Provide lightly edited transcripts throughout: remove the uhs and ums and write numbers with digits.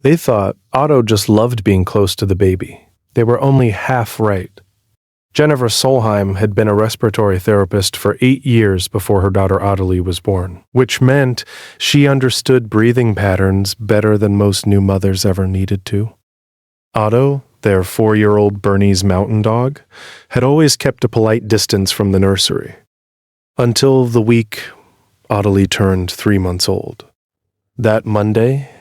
They thought Otto just loved being close to the baby. They were only half right. Jennifer Solheim had been a respiratory therapist for 8 years before her daughter Ottilie was born, which meant she understood breathing patterns better than most new mothers ever needed to. Otto, their 4-year-old Bernese Mountain Dog, had always kept a polite distance from the nursery. Until the week Ottilie turned 3 months old. That Monday,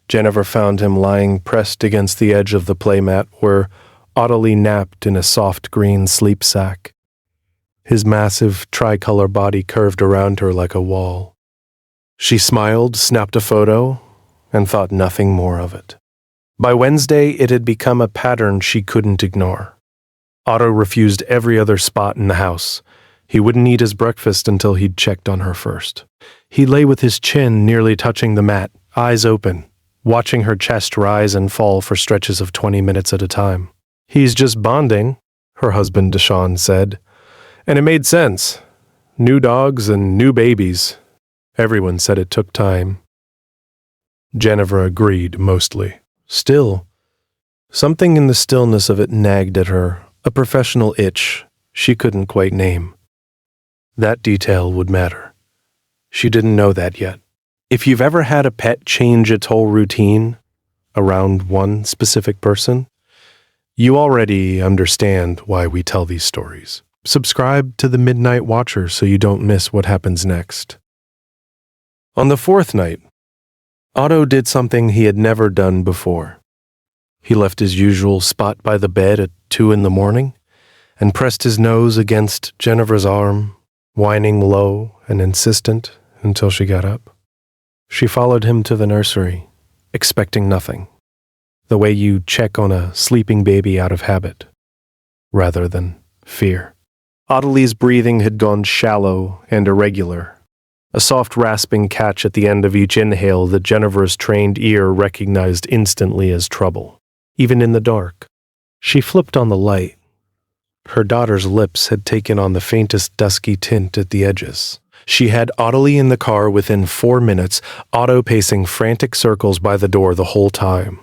Jennifer found him lying pressed against the edge of the playmat where Ottilie napped in a soft green sleep sack. His massive tricolor body curved around her like a wall. She smiled, snapped a photo, and thought nothing more of it. By Wednesday, it had become a pattern she couldn't ignore. Otto refused every other spot in the house. He wouldn't eat his breakfast until he'd checked on her first. He lay with his chin nearly touching the mat, eyes open, watching her chest rise and fall for stretches of 20 minutes at a time. "He's just bonding," her husband Deshawn said. And it made sense. New dogs and new babies. Everyone said it took time. Jennifer agreed mostly. Still, something in the stillness of it nagged at her, a professional itch she couldn't quite name. That detail would matter. She didn't know that yet. If you've ever had a pet change its whole routine around one specific person, you already understand why we tell these stories. Subscribe to the Midnight Watcher so you don't miss what happens next. On the 4th night, Otto did something he had never done before. He left his usual spot by the bed at 2 a.m. and pressed his nose against Jennifer's arm, whining low and insistent until she got up. She followed him to the nursery, expecting nothing, the way you check on a sleeping baby out of habit, rather than fear. Ottilie's breathing had gone shallow and irregular, a soft rasping catch at the end of each inhale that Jennifer's trained ear recognized instantly as trouble, even in the dark. She flipped on the light. Her daughter's lips had taken on the faintest dusky tint at the edges. She had Ottilie in the car within 4 minutes, Otto pacing frantic circles by the door the whole time,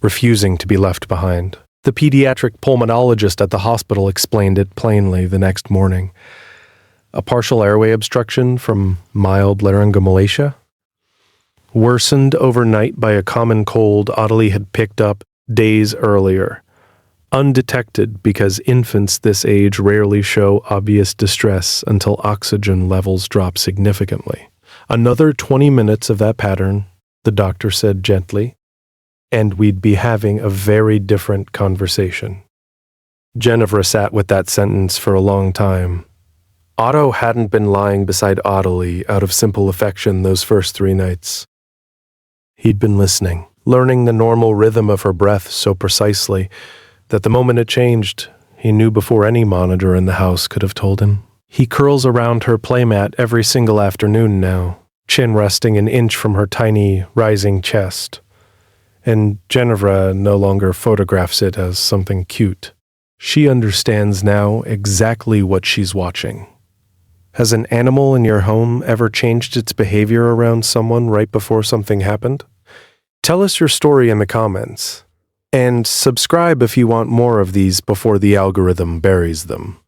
refusing to be left behind. The pediatric pulmonologist at the hospital explained it plainly the next morning. A partial airway obstruction from mild laryngomalacia, worsened overnight by a common cold Ottilie had picked up days earlier, undetected because infants this age rarely show obvious distress until oxygen levels drop significantly. Another 20 minutes of that pattern, the doctor said gently, and we'd be having a very different conversation. Jennifer sat with that sentence for a long time. Otto hadn't been lying beside Ottilie out of simple affection those first 3 nights. He'd been listening, learning the normal rhythm of her breath so precisely that the moment it changed, he knew before any monitor in the house could have told him. He curls around her playmat every single afternoon now, chin resting an inch from her tiny, rising chest. And Jennifer no longer photographs it as something cute. She understands now exactly what she's watching. Has an animal in your home ever changed its behavior around someone right before something happened? Tell us your story in the comments. And subscribe if you want more of these before the algorithm buries them.